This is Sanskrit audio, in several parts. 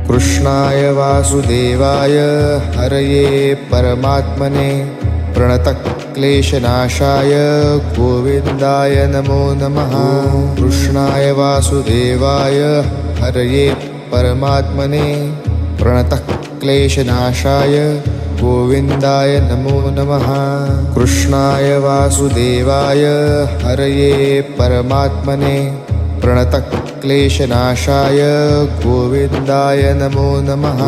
कृष्णाय वासुदेवाय हरये परमात्मने प्रणतक्लेशनाशाय गोविन्दाय नमो नमः। कृष्णाय वासुदेवाय हरये परमात्मने प्रणतक्लेशनाशाय गोविन्दाय नमो नमः। कृष्णाय वासुदेवाय हरये परमात्मने प्रणतक्लेशनाशाय गोविन्दाय नमो नमः।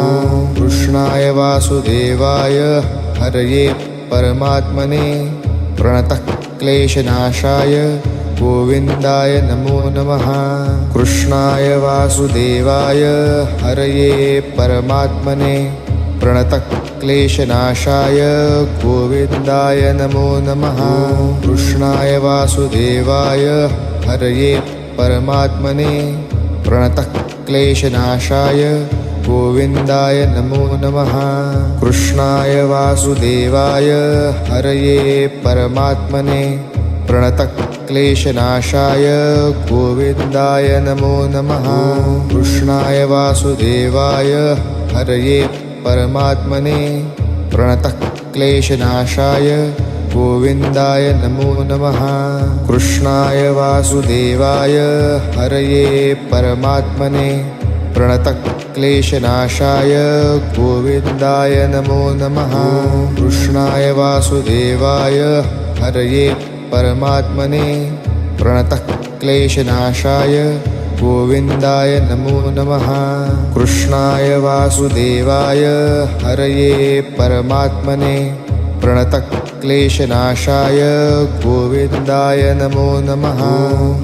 कृष्णाय वासुदेवाय हरये परमात्मने प्रणतक्लेशनाशाय गोविन्दाय नमो नमः। कृष्णाय वासुदेवाय हरये परमात्मने प्रणतक्लेशनाशाय गोविन्दाय नमो नमः। कृष्णाय वासुदेवाय हरये परमात्मने प्रणतक्लेशनाशाय गोविन्दाय नमो नमः। कृष्णाय वासुदेवाय हरये परमात्मने प्रणतक्लेशनाशाय गोविन्दाय नमो नमः। कृष्णाय वासुदेवाय हरये परमात्मने प्रणतक्लेशनाशाय गोविन्दाय नमो नमः। कृष्णाय वासुदेवाय हरये परमात्मने प्रणतक्लेशनाशाय गोविन्दाय नमो नमः। कृष्णाय वासुदेवाय हरये परमात्मने प्रणतक्लेशनाशाय गोविन्दाय नमो नमः। कृष्णाय वासुदेवाय हरये परमात्मने प्रणतक्लेशनाशाय गोविन्दाय नमो नमः।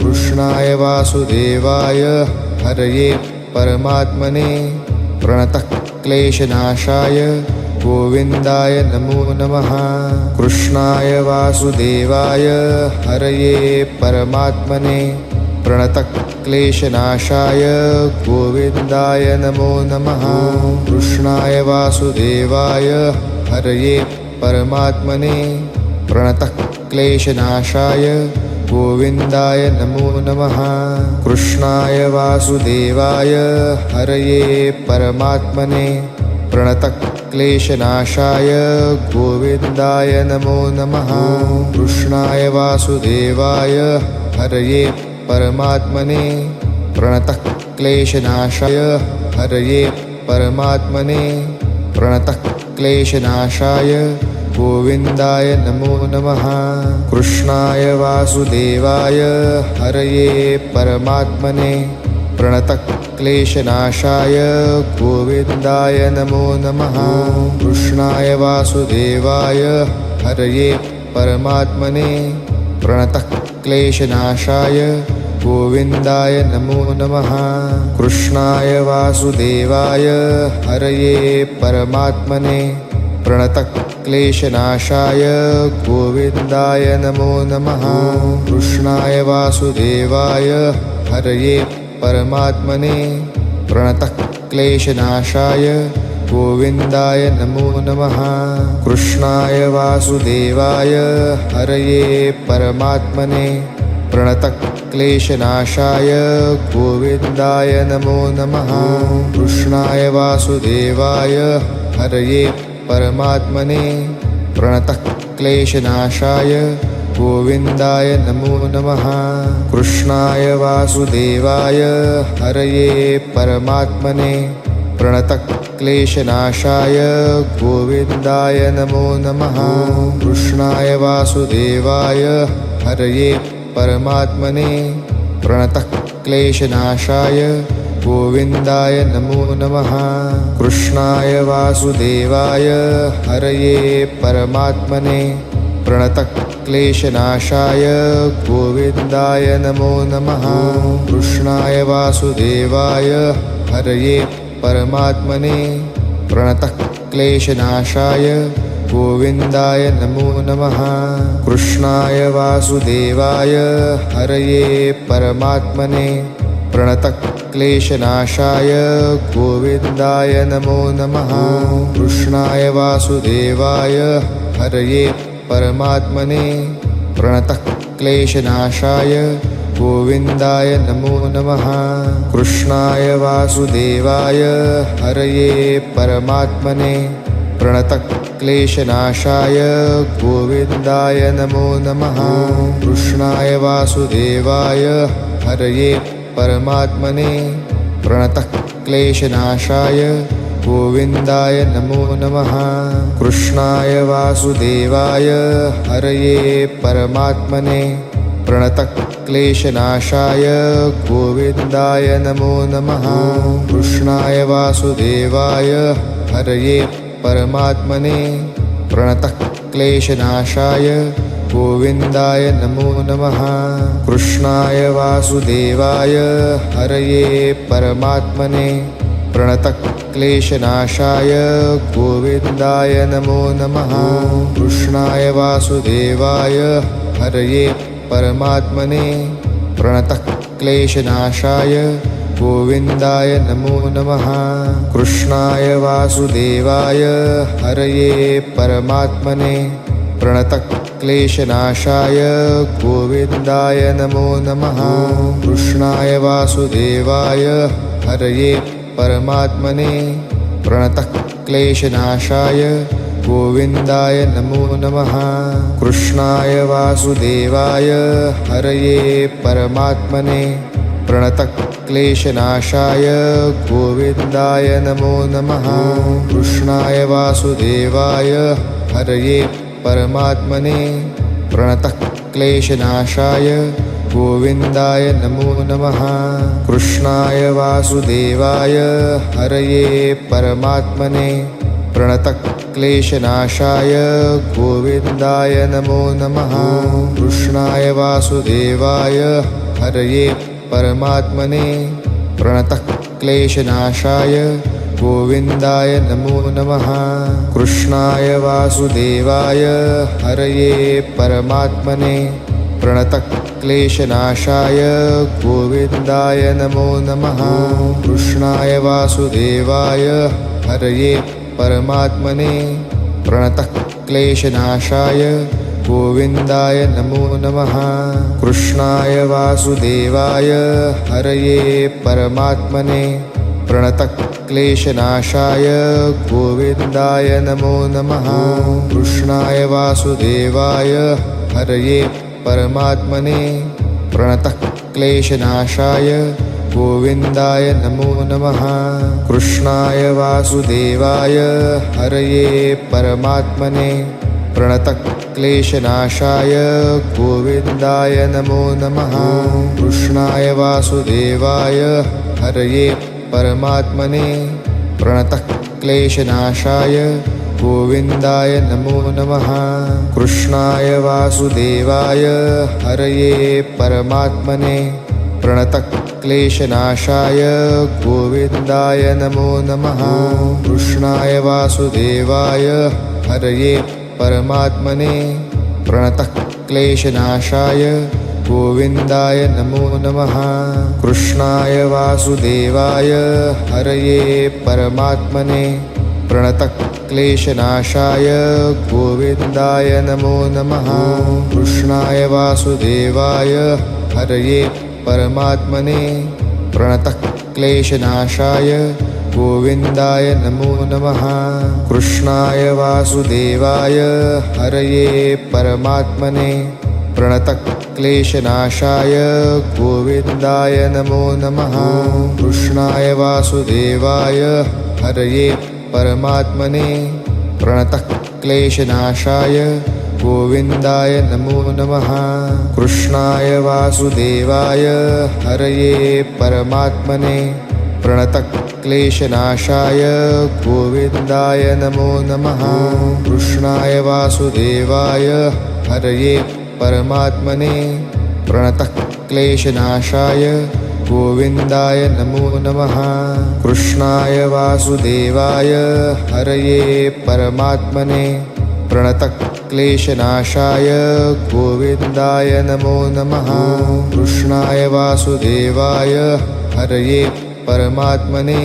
कृष्णाय वासुदेवाय हरये परमात्मने प्रणतक्लेशनाशाय गोविन्दाय नमो नमः। कृष्णाय वासुदेवाय हरये परमात्मने प्रणतक्लेशनाशाय गोविन्दाय नमो नमः। कृष्णाय वासुदेवाय हरये परमात्मने प्रणतक्लेशनाशाय गोविन्दाय नमो नमः। कृष्णाय वासुदेवाय हरये परमात्मने प्रणतक्लेशनाशाय गोविन्दाय नमो नमः। कृष्णाय वासुदेवाय हरये परमात्मने प्रणतक्लेशनाशाय हरये परमात्मने प्रणतक्लेशनाशाय गोविन्दाय नमो नमः। कृष्णाय वासुदेवाय हरये परमात्मने प्रणतक्लेशनाशाय गोविन्दाय नमो नमः। कृष्णाय वासुदेवाय हरये परमात्मने प्रणतक्लेशनाशाय गोविन्दाय नमो नमः। कृष्णाय वासुदेवाय हरये परमात्मने प्रणतक्लेशनाशाय गोविन्दाय नमो नमः। कृष्णाय वासुदेवाय हरये परमात्मने प्रणतक्लेशनाशाय गोविन्दाय नमो नमः। कृष्णाय वासुदेवाय हरये परमात्मने प्रणतक्लेशनाशाय गोविन्दाय नमो नमः। कृष्णाय वासुदेवाय हरये परमात्मने प्रणतक्लेशनाशाय गोविन्दाय नमो नमः। कृष्णाय वासुदेवाय हरये परमात्मने प्रणतक्लेशनाशाय गोविन्दाय नमो नमः। कृष्णाय वासुदेवाय हरये परमात्मने प्रणतक्लेशनाशाय गोविन्दाय नमो नमः। कृष्णाय वासुदेवाय हरये परमात्मने प्रणतक्लेशनाशाय गोविन्दाय नमो नमः। कृष्णाय वासुदेवाय हरये परमात्मने प्रणतक्लेशनाशाय गोविन्दाय नमो नमः। कृष्णाय वासुदेवाय हरये परमात्मने प्रणतक्लेशनाशाय गोविन्दाय नमो नमः। कृष्णाय वासुदेवाय हरये परमात्मने प्रणतक्लेशनाशाय गोविन्दाय नमो नमः कृष्णाय वासुदेवाय हरये परमात्मने प्रणतक्लेशनाशाय गोविन्दाय नमो नमः कृष्णाय वासुदेवाय हरये परमात्मने प्रणतक्लेशनाशाय गोविन्दाय नमो नमः कृष्णाय वासुदेवाय हरये परमात्मने प्रणतक्लेशनाशाय गोविन्दाय नमो नमः कृष्णाय वासुदेवाय हरये परमात्मने प्रणतक्लेशनाशाय गोविन्दाय नमो नमः कृष्णाय वासुदेवाय हरये परमात्मने प्रणतक्लेशनाशाय गोविन्दाय नमो नमः कृष्णाय वासुदेवाय हरये परमात्मने प्रणतक्लेशनाशाय गोविन्दाय नमो नमः कृष्णाय वासुदेवाय हरये परमात्मने प्रणतक्लेशनाशाय गोविन्दाय नमो नमः कृष्णाय वासुदेवाय हरये परमात्मने प्रणतक्लेशनाशाय गोविन्दाय नमो नमः कृष्णाय वासुदेवाय हरये परमात्मने प्रणतक्लेशनाशाय गोविन्दाय नमो नमः कृष्णाय वासुदेवाय हरये परमात्मने प्रणतक्लेशनाशाय गोविन्दाय नमो नमः कृष्णाय वासुदेवाय हरये परमात्मने प्रणतक्लेशनाशाय गोविन्दाय नमो नमः कृष्णाय वासुदेवाय हरये परमात्मने प्रणतक्लेशनाशाय गोविन्दाय नमो नमः कृष्णाय वासुदेवाय हरये परमात्मने प्रणतक्लेशनाशाय गोविन्दाय नमो नमः कृष्णाय वासुदेवाय हरये परमात्मने प्रणतक्लेशनाशाय गोविन्दाय नमो नमः कृष्णाय वासुदेवाय हरये परमात्मने प्रणतक्लेशनाशाय गोविन्दाय नमो नमः कृष्णाय वासुदेवाय हरये परमात्मने प्रणतक्लेशनाशाय गोविन्दाय नमो नमः कृष्णाय वासुदेवाय हरये परमात्मने प्रणतक्लेशनाशाय गोविन्दाय नमो नमः कृष्णाय वासुदेवाय हरये परमात्मने प्रणतक्लेशनाशाय गोविन्दाय नमो नमः कृष्णाय वासुदेवाय हरये परमात्मने प्रणतक्लेशनाशाय गोविन्दाय नमो नमः कृष्णाय वासुदेवाय हरये परमात्मने प्रणतक्लेशनाशाय गोविन्दाय नमो नमः कृष्णाय वासुदेवाय हरये परमात्मने प्रणतक्लेशनाशाय गोविन्दाय नमो नमः कृष्णाय वासुदेवाय हरये परमात्मने प्रणतक्लेशनाशाय गोविन्दाय नमो नमः कृष्णाय वासुदेवाय हरये परमात्मने प्रणतक्लेशनाशाय गोविन्दाय नमो नमः कृष्णाय वासुदेवाय हरये परमात्मने प्रणतक्लेशनाशाय गोविन्दाय नमो नमः कृष्णाय वासुदेवाय हरये परमात्मने प्रणतक्लेशनाशाय गोविन्दाय नमो नमः कृष्णाय वासुदेवाय हरये परमात्मने प्रणतक्लेशनाशाय गोविन्दाय नमो नमः कृष्णाय वासुदेवाय हरये परमात्मने प्रणतक्लेशनाशाय गोविन्दाय नमो नमः कृष्णाय वासुदेवाय हरये परमात्मने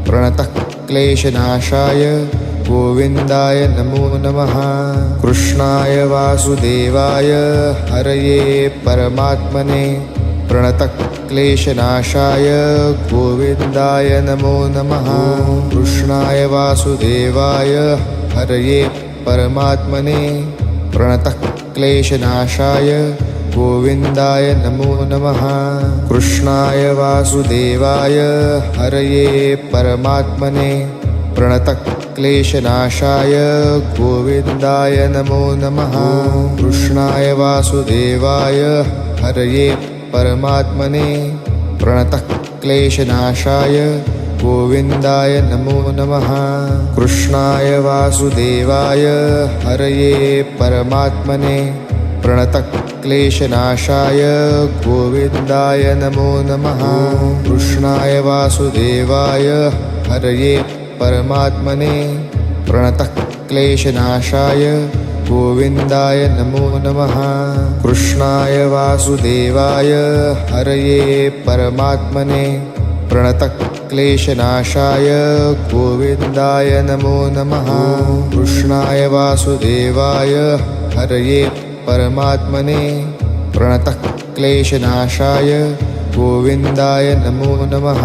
प्रणतक्लेशनाशाय गोविन्दाय नमो नमः कृष्णाय वासुदेवाय हरये परमात्मने प्रणतक्लेशनाशाय गोविन्दाय नमो नमः। कृष्णाय वासुदेवाय हरये परमात्मने प्रणतक्लेशनाशाय गोविन्दाय नमो नमः। कृष्णाय वासुदेवाय हरये परमात्मने प्रणतक्लेशनाशाय गोविन्दाय नमो नमः। कृष्णाय वासुदेवाय हरये परमात्मने प्रणतक्लेशनाशाय गोविन्दाय नमो नमः। कृष्णाय वासुदेवाय हरये परमात्मने प्रणतक्लेशनाशाय गोविन्दाय नमो नमः। कृष्णाय वासुदेवाय हरये परमात्मने प्रणतक्लेशनाशाय गोविन्दाय नमो नमः। कृष्णाय वासुदेवाय हरये परमात्मने प्रणतक्लेशनाशाय गोविन्दाय नमो नमः। कृष्णाय वासुदेवाय हरये परमात्मने प्रणतक्लेशनाशाय गोविन्दाय नमो नमः।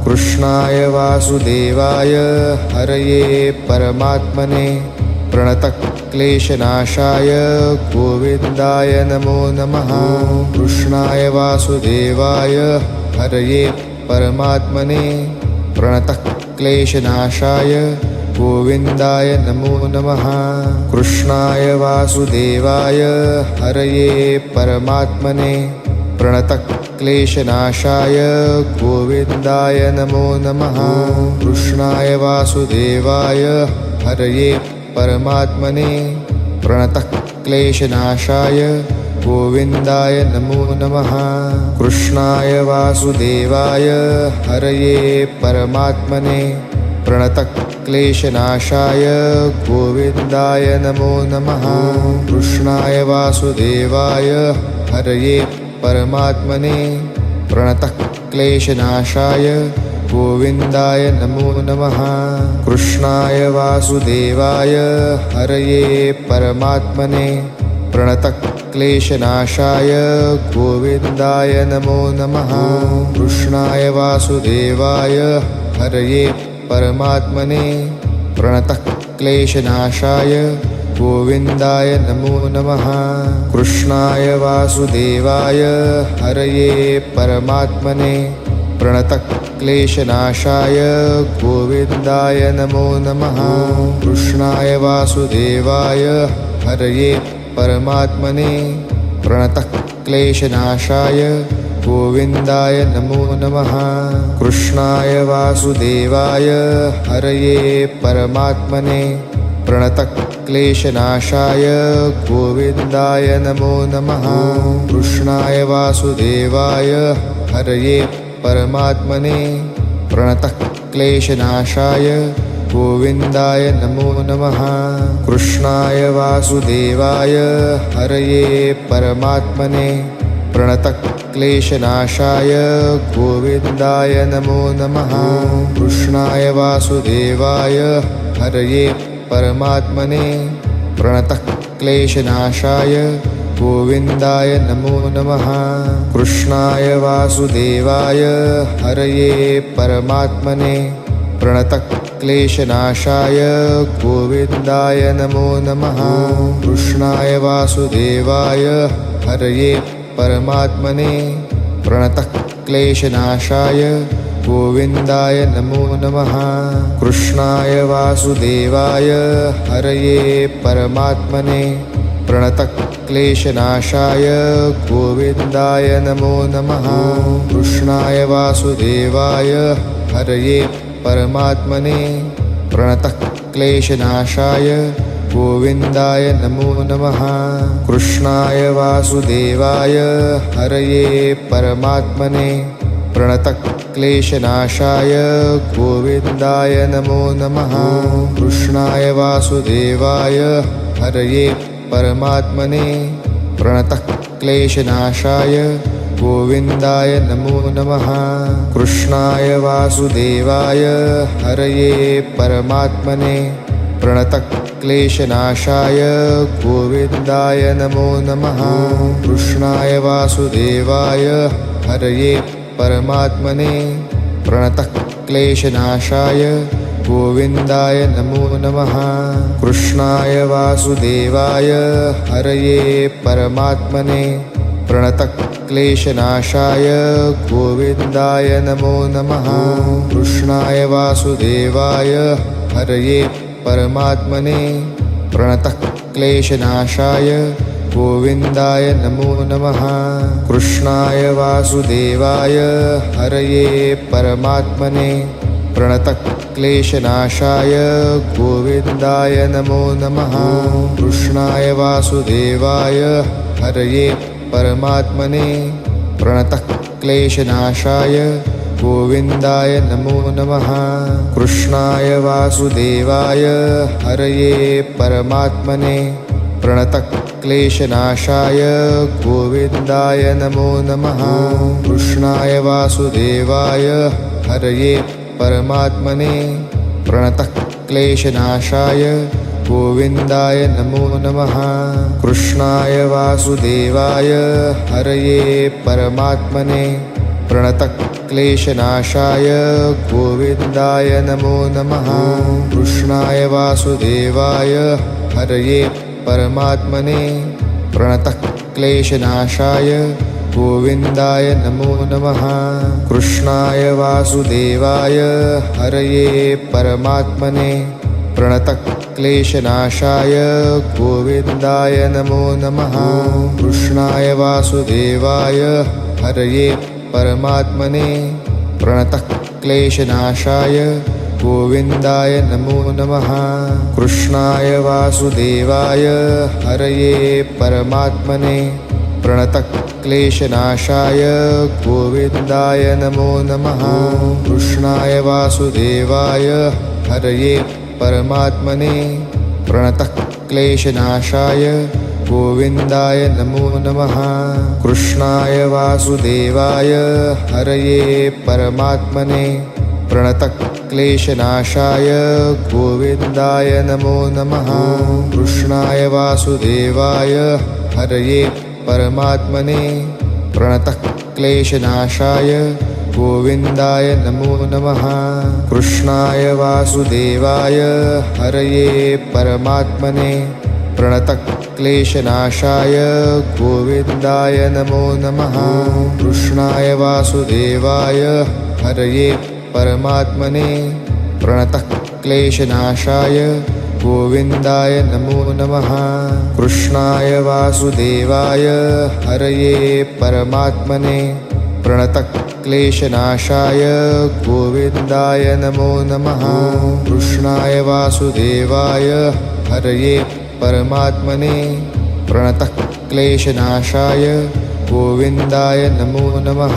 कृष्णाय वासुदेवाय हरये परमात्मने प्रणतक्लेशनाशाय गोविन्दाय नमो नमः। कृष्णाय वासुदेवाय हरये परमात्मने प्रणतक्लेशनाशाय गोविन्दाय नमो नमः। कृष्णाय वासुदेवाय हरये परमात्मने प्रणतक्लेशनाशाय गोविन्दाय नमो नमः। कृष्णाय वासुदेवाय हरये परमात्मने प्रणतक्लेशनाशाय गोविन्दाय नमो नमः। कृष्णाय वासुदेवाय हरये परमात्मने प्रणतक्लेशनाशाय गोविन्दाय नमो नमः। कृष्णाय वासुदेवाय हरये परमात्मने प्रणतक्लेशनाशाय गोविन्दाय नमो नमः। कृष्णाय वासुदेवाय हरये परमात्मने प्रणतक्लेशनाशाय गोविन्दाय नमो नमः। कृष्णाय वासुदेवाय हरये परमात्मने प्रणतक्लेशनाशाय गोविन्दाय नमो नमः। कृष्णाय वासुदेवाय हरये परमात्मने प्रणतक्लेशनाशाय गोविन्दाय नमो नमः। कृष्णाय वासुदेवाय हरये परमात्मने प्रणतक्लेशनाशाय गोविन्दाय नमो नमः। कृष्णाय वासुदेवाय हरये परमात्मने प्रणतक्लेशनाशाय गोविन्दाय नमो नमः। कृष्णाय वासुदेवाय हरये परमात्मने प्रणतक्लेशनाशाय गोविन्दाय नमो नमः। कृष्णाय वासुदेवाय हरये परमात्मने प्रणतक्लेशनाशाय गोविन्दाय नमो नमः। कृष्णाय वासुदेवाय हरये परमात्मने प्रणतक्लेशनाशाय गोविन्दाय नमो नमः। कृष्णाय वासुदेवाय हरये परमात्मने प्रणतक्लेशनाशाय गोविन्दाय नमो नमः। कृष्णाय वासुदेवाय हरये परमात्मने प्रणतक्लेशनाशाय गोविन्दाय नमो नमः। कृष्णाय वासुदेवाय हरये परमात्मने प्रणतक्लेशनाशाय गोविन्दाय नमो नमः। कृष्णाय वासुदेवाय हरये परमात्मने प्रणतक्लेशनाशाय गोविन्दाय नमो नमः। कृष्णाय वासुदेवाय हरये परमात्मने प्रणतक्लेशनाशाय गोविन्दाय नमो नमः। कृष्णाय वासुदेवाय हरये परमात्मने प्रणतक्लेशनाशाय गोविन्दाय नमो नमः। कृष्णाय वासुदेवाय हरये परमात्मने प्रणतक्लेशनाशाय गोविन्दाय नमो नमः। कृष्णाय वासुदेवाय हरये परमात्मने प्रणतः क्लेशनाशाय गोविन्दाय नमो नमः कृष्णाय वासुदेवाय हरये परमात्मने प्रणतः क्लेशनाशाय गोविन्दाय नमो नमः कृष्णाय वासुदेवाय हरये परमात्मने प्रणतः क्लेशनाशाय गोविन्दाय नमो नमः कृष्णाय वासुदेवाय हरये परमात्मने प्रणतः क्लेशनाशाय गोविन्दाय नमो नमः कृष्णाय वासुदेवाय हरये परमात्मने प्रणतः क्लेशनाशाय गोविन्दाय नमो नमः कृष्णाय वासुदेवाय हरये परमात्मने प्रणतः क्लेशनाशाय गोविन्दाय नमो नमः कृष्णाय वासुदेवाय हरये परमात्मने प्रणतः क्लेशनाशाय गोविन्दाय नमो नमः कृष्णाय वासुदेवाय हरये परमात्मने प्रणतः क्लेशनाशाय गोविन्दाय नमो नमः कृष्णाय वासुदेवाय हरये परमात्मने प्रणतः क्लेशनाशाय गोविन्दाय नमो नमः कृष्णाय वासुदेवाय हरये परमात्मने प्रणतः क्लेशनाशाय गोविन्दाय नमो नमः कृष्णाय वासुदेवाय हरये परमात्मने प्रणतः क्लेशनाशाय गोविन्दाय नमो नमः कृष्णाय वासुदेवाय हरये परमात्मने प्रणतः क्लेशनाशाय गोविन्दाय नमो नमः कृष्णाय वासुदेवाय हरये परमात्मने प्रणतः क्लेशनाशाय गोविन्दाय नमो नमः कृष्णाय वासुदेवाय हरये परमात्मने प्रणतः क्लेशनाशाय गोविन्दाय नमो नमः कृष्णाय वासुदेवाय हरये परमात्मने प्रणतः क्लेशनाशाय गोविन्दाय नमो नमः कृष्णाय वासुदेवाय हरये परमात्मने प्रणतः क्लेशनाशाय गोविन्दाय नमो नमः कृष्णाय वासुदेवाय हरये परमात्मने प्रणतः क्लेशनाशाय गोविन्दाय नमो नमः कृष्णाय वासुदेवाय हरये परमात्मने प्रणतः क्लेशनाशाय गोविन्दाय नमो नमः कृष्णाय वासुदेवाय हरये परमात्मने प्रणतः क्लेशनाशाय गोविन्दाय नमो नमः।